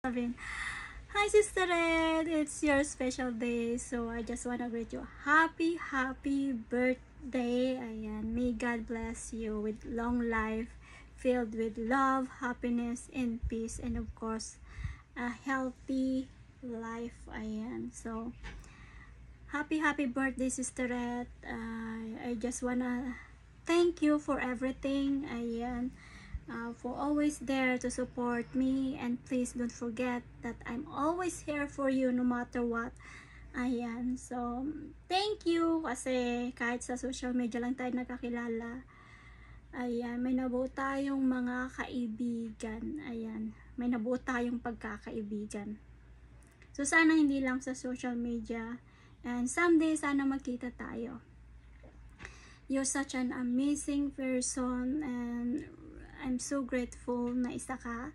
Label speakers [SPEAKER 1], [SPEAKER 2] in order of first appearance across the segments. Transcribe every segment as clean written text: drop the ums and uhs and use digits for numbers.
[SPEAKER 1] Hi Sister Red, it's your special day, so I just wanna greet you happy birthday. Ayan, may God bless you with long life filled with love, happiness, and peace, and of course, a healthy life. Ayan, so happy birthday Sister Red. I just wanna thank you for everything. Ayan, for always there to support me, and please don't forget that I'm always here for you no matter what. Ayan, so thank you kasi kahit sa social media lang tayo nakakilala. Ayan, may nabuo tayong mga kaibigan. Ayan, may nabuo tayong pagkakaibigan. So sana hindi lang sa social media, and someday sana magkita tayo. You're such an amazing person, and I'm so grateful na isa ka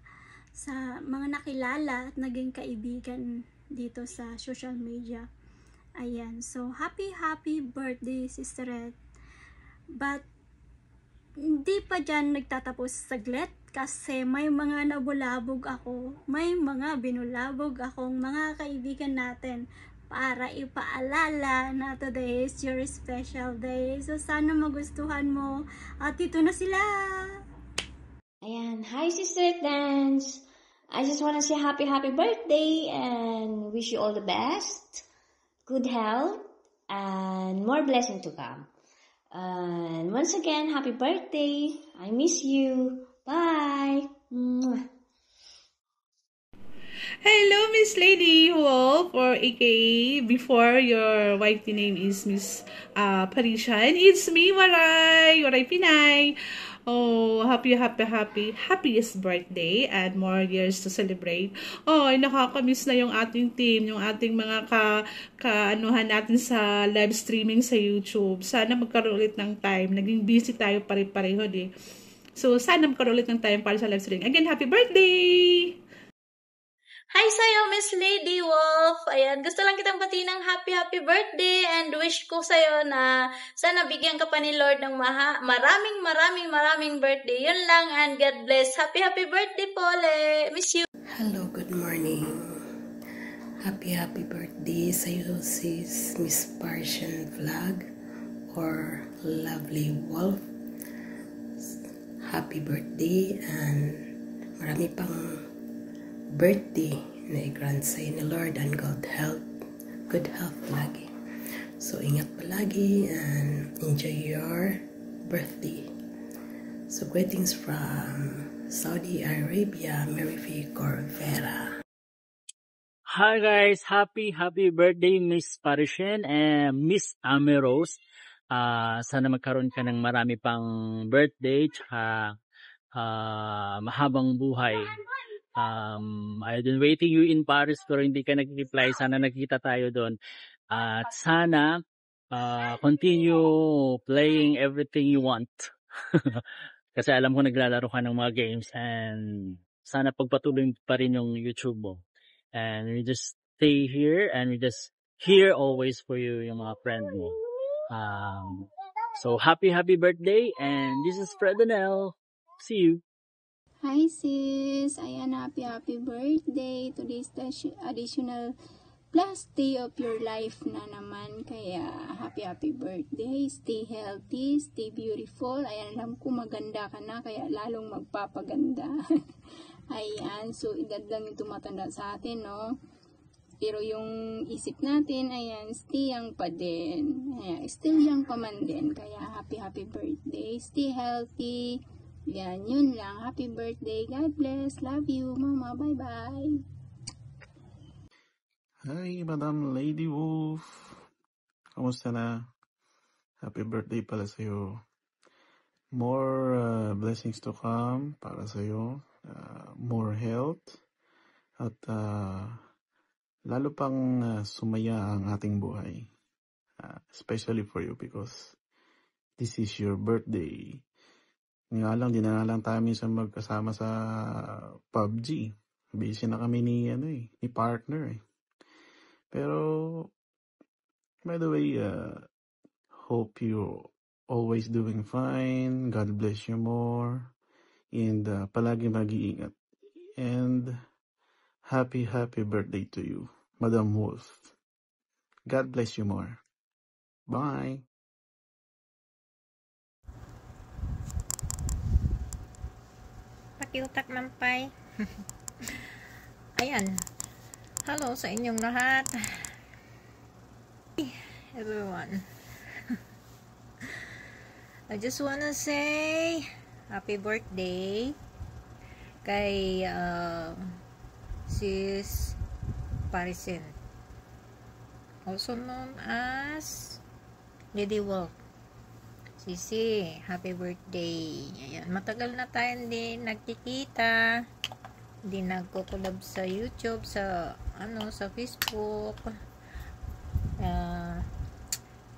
[SPEAKER 1] sa mga nakilala at naging kaibigan dito sa social media. Ayan, so happy birthday Sister Red. But hindi pa dyan nagtatapos saglit kasi may mga nabulabog ako, may mga binulabog akong mga kaibigan natin para ipaalala na today is your special day. So sana magustuhan mo at ito na sila.
[SPEAKER 2] Ayan, hi Sister Dance! I just want to say happy birthday and wish you all the best, good health, and more blessing to come. And once again, happy birthday! I miss you. Bye! Mwah.
[SPEAKER 3] Hello, Miss Lady Wolf, or aka before your wifey name is Miss Parisian. It's me, Waray Pinay. Oh, happiest birthday and more years to celebrate. Oh, ay nakakamiss na yung ating team, yung ating mga kaanuhan natin sa live streaming sa YouTube. Sana magkaroon ulit ng time. Naging busy tayo pare-pareho di. So, sana magkaroon ulit ng time para sa live streaming. Again, happy birthday!
[SPEAKER 1] Hi sa'yo, Miss Lady Wolf! Ayan, gusto lang kitang batiin ng happy birthday and wish ko sa'yo na sana bigyan ka pa ni Lord ng maraming birthday. Yun lang, and God bless. Happy birthday, Pole! Miss you!
[SPEAKER 4] Hello, good morning. Happy birthday sa'yo, sis Miss Parisian Vlog or Lovely Wolf. Happy birthday and marami pang birthday na i-grant sa'yo ni Lord and good health lagi. So, ingat palagi and enjoy your birthday. So, greetings from Saudi Arabia, Mary V. Corvera.
[SPEAKER 5] Hi guys, happy birthday Miss Parisian and Miss Amerose. Sana magkaroon ka ng marami pang birthday tsaka mahabang buhay. I've been waiting you in Paris pero hindi ka nag-reply. Sana nakita tayo doon. At sana continue playing everything you want. Kasi alam ko naglalaro ka ng mga games and sana pagpatuloy pa rin yung YouTube mo. And we just stay here and we just here always for you yung mga friend mo. So happy birthday and this is Fredanel. See you.
[SPEAKER 6] Hi sis! Ayan, happy birthday! Today's the additional last day of your life na naman. Kaya happy birthday! Stay healthy, stay beautiful. Ayan, alam ko maganda ka na, kaya lalong magpapaganda. Ayan, so edad lang yung tumatanda sa atin, no? Pero yung isip natin, ayan, still young pa din. Ayan, still young pa man din. Kaya happy birthday! Stay healthy! Yan, yun lang. Happy birthday. God bless. Love you, Mama. Bye-bye.
[SPEAKER 7] Hi, Madam Lady Wolf. Kamusta na? Happy birthday pala sa'yo. More blessings to come para sa'yo. More health. At lalo pang sumaya ang ating buhay. Especially for you because this is your birthday. Nga lang, di na lang tayo minsan magkasama sa PUBG. Busy na kami ni partner eh. Pero, by the way, hope you always doing fine. God bless you more. And palagi mag-iingat. And Happy birthday to you, Madam Wolf. God bless you more. Bye.
[SPEAKER 8] Pakiutak mampay. Ayan. Hello sa inyong lahat. Everyone. I just wanna say happy birthday kay Sis Parisen, also known as Lady Wolf. Sisi, happy birthday. Ayan, matagal na tayo hindi nagkikita. Hindi nagko-collab sa YouTube, sa Facebook.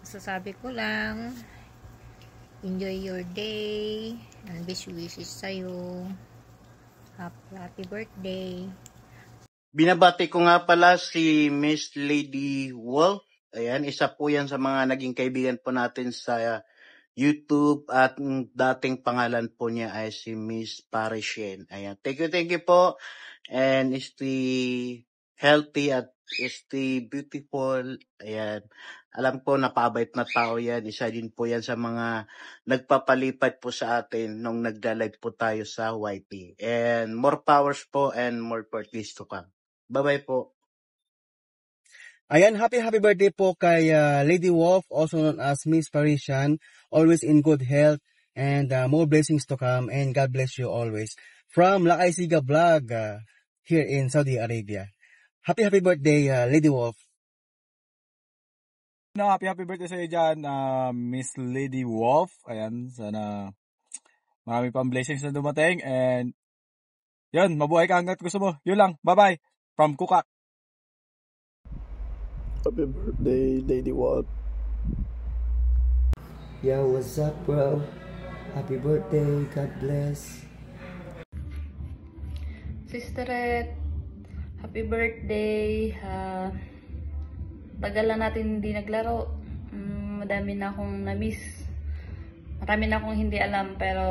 [SPEAKER 8] Sasabi ko lang, enjoy your day and best wishes sa'yo. Happy birthday.
[SPEAKER 9] Binabati ko nga pala si Miss Lady Wolf. Ayan, isa po yan sa mga naging kaibigan po natin sa YouTube at dating pangalan po niya ay si Miss Parisien. Ayan, thank you po. And stay healthy at stay beautiful. Ayan, alam ko napabait na tao yan. Isa din po yan sa mga nagpapalipad po sa atin nung nagla-live po tayo sa YT. And more powers po and more birthdays to come. Bye-bye po.
[SPEAKER 10] Ayan, happy birthday po kay Lady Wolf, also known as Miss Parisian. Always in good health and more blessings to come, and God bless you always. From Lakay Siga Vlog here in Saudi Arabia. Happy birthday, Lady Wolf.
[SPEAKER 11] Happy birthday sa iyo dyan, Miss Lady Wolf. Ayan, sana marami pang blessings na dumating. And yun, mabuhay ka hanggat gusto mo. Yun lang, bye-bye. From Kukak.
[SPEAKER 7] Happy birthday, Lady Wolf.
[SPEAKER 12] Yo, what's up, bro? Happy birthday. God bless.
[SPEAKER 13] Sisteret, happy birthday. Tagal na natin hindi naglaro. Madami na akong na-miss. Marami na akong hindi alam, pero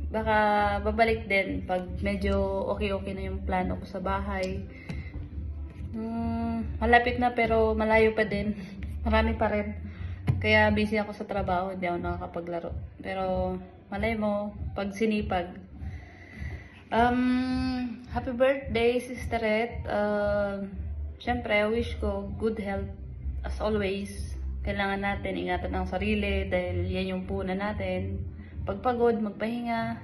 [SPEAKER 13] baka babalik din pag medyo okay na yung plano ko sa bahay. Malapit na pero malayo pa din. Marami pa rin. Kaya busy ako sa trabaho, hindi ako nakakapaglaro. Pero malay mo, pag sinipag. Happy birthday, Sisteret. Siyempre, I wish ko good health as always. Kailangan natin ingatan ang sarili dahil yan yung punan natin. Pagpagod, magpahinga.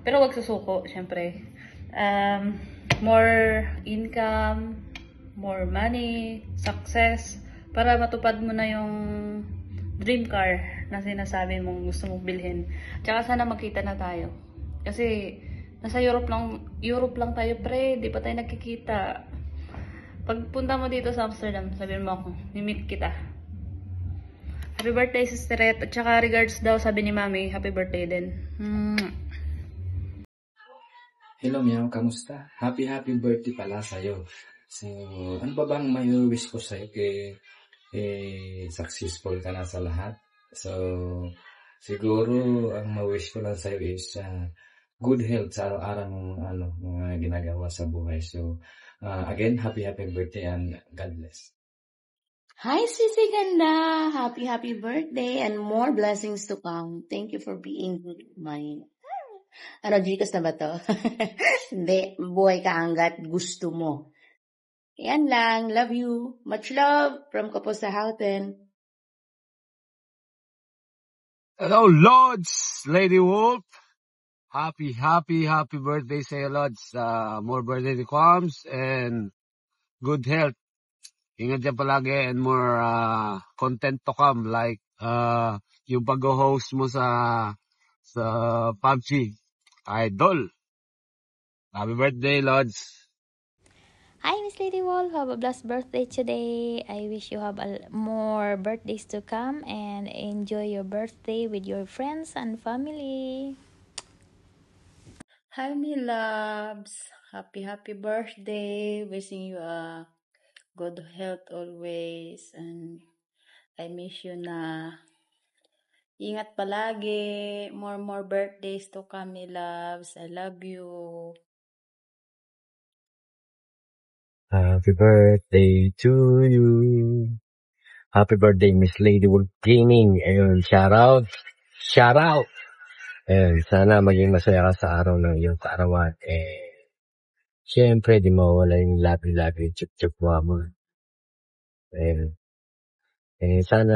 [SPEAKER 13] Pero wag susuko, siyempre. More income, more money, success, para matupad mo na yung dream car na sinasabi mong gusto mong bilhin. Tsaka sana magkita na tayo. Kasi nasa Europe lang tayo, pre, di pa tayo nagkikita. Pagpunta mo dito sa Amsterdam, sabihin mo ako, mimit kita. Happy birthday, Sisteret. At tsaka regards daw, sabi ni Mami, happy birthday din.
[SPEAKER 14] Hello, Meow. Kamusta? Happy birthday pala sa'yo. So, ano ba bang may wish ko sa'yo successful ka na sa lahat? So, siguro, ang ma-wish ko lang sa'yo is good health sa araw-araw ng mga ginagawa sa buhay. So, again, happy birthday and God bless.
[SPEAKER 2] Hi, Sisi Ganda! Happy birthday and more blessings to come. Thank you for being my... Gcash na ba to? Hindi, buhay ka hanggat gusto mo. Yan lang, love you. Much love from Kapos sa Houghton.
[SPEAKER 10] Hello, Lods, Lady Wolf. Happy birthday sa iyo, Lods. More birthday to comes and good health. Ingat dyan palagi and more content to come like yung pag-host mo sa PUBG. Idol. Happy birthday, Lods.
[SPEAKER 15] Hi, Miss Lady Wolf. Have a blessed birthday today. I wish you have more birthdays to come and enjoy your birthday with your friends and family.
[SPEAKER 13] Hi, me loves. Happy birthday. Wishing you a good health always. And I miss you na. Ingat palagi. More birthdays to come, me loves. I love you.
[SPEAKER 16] Happy birthday to you. Happy birthday, Miss Lady Wolf Gaming. Ayun, shout out. Shout out. Ayun, sana maging masaya ka sa araw ng iyong kaarawan. Siyempre, di mawala yung labi-labi, chup-chup mo. Ayun. Sana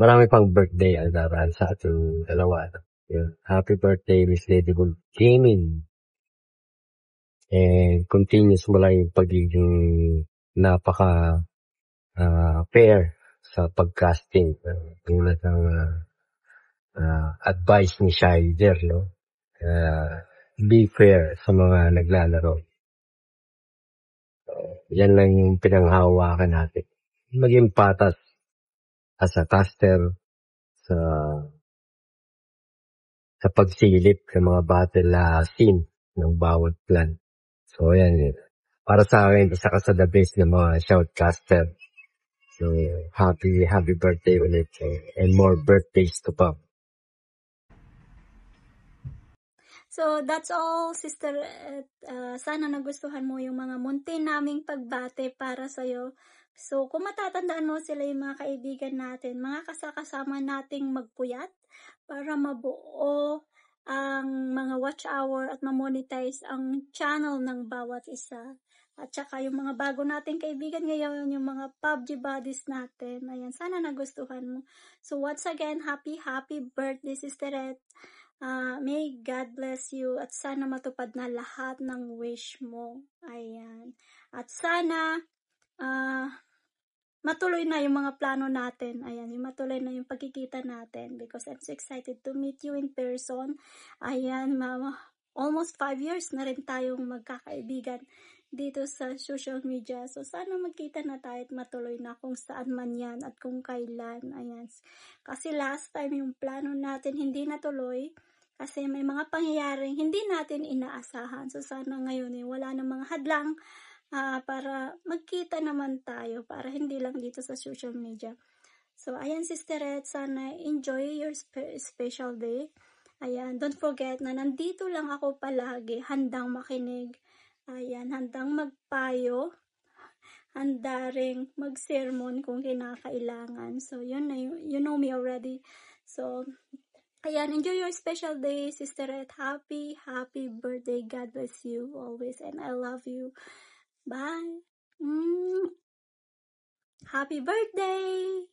[SPEAKER 16] marami pang birthday ang daraan sa ating dalawa. Ayun. Happy birthday, Miss Lady Wolf Gaming. And continuous mo lang yung pagiging napaka fair sa pagcasting. Tulad ng advice ni Shider, no? Be fair sa mga naglalaro. Yan lang yung pinanghawakan natin. Maging patas as a caster sa pagsilip ng mga battle scene ng bawat clan. So, yan yun. Para sa akin, isa ka sa the best ng mga shoutcaster. So, happy birthday ulit. And more birthdays to come.
[SPEAKER 1] So, that's all, sister. Sana nagustuhan mo yung mga munti naming pagbate para sa'yo. So, kung matatandaan mo, sila yung mga kaibigan natin, mga kasama nating magpuyat para mabuo ang mga watch hour at ma-monetize ang channel ng bawat isa. At saka yung mga bago nating kaibigan ngayon, yung mga PUBG buddies natin. Ayan, sana nagustuhan mo. So, once again, happy birthday, Sister Ed. May God bless you at sana matupad na lahat ng wish mo. Ayan. At sana matuloy na yung mga plano natin. Ayan, yung matuloy na yung pagkikita natin because I'm so excited to meet you in person. Ayan, almost 5 years na rin tayong magkakaibigan dito sa social media. So, sana magkita na tayo at matuloy na kung saan man yan at kung kailan. Ayan. Kasi last time yung plano natin hindi natuloy kasi may mga pangyayaring hindi natin inaasahan. So, sana ngayon wala na mga hadlang para magkita naman tayo para hindi lang dito sa social media. So, ayan, Sister Ed, sana enjoy your special day. Ayan, don't forget na nandito lang ako palagi, handang makinig. Ayan, handang magpayo, handa ring mag-sermon kung kinakailangan. So, yun na, you know me already. So, ayan, enjoy your special day, Sister Ed. Happy birthday. God bless you always and I love you. Bye. Happy birthday.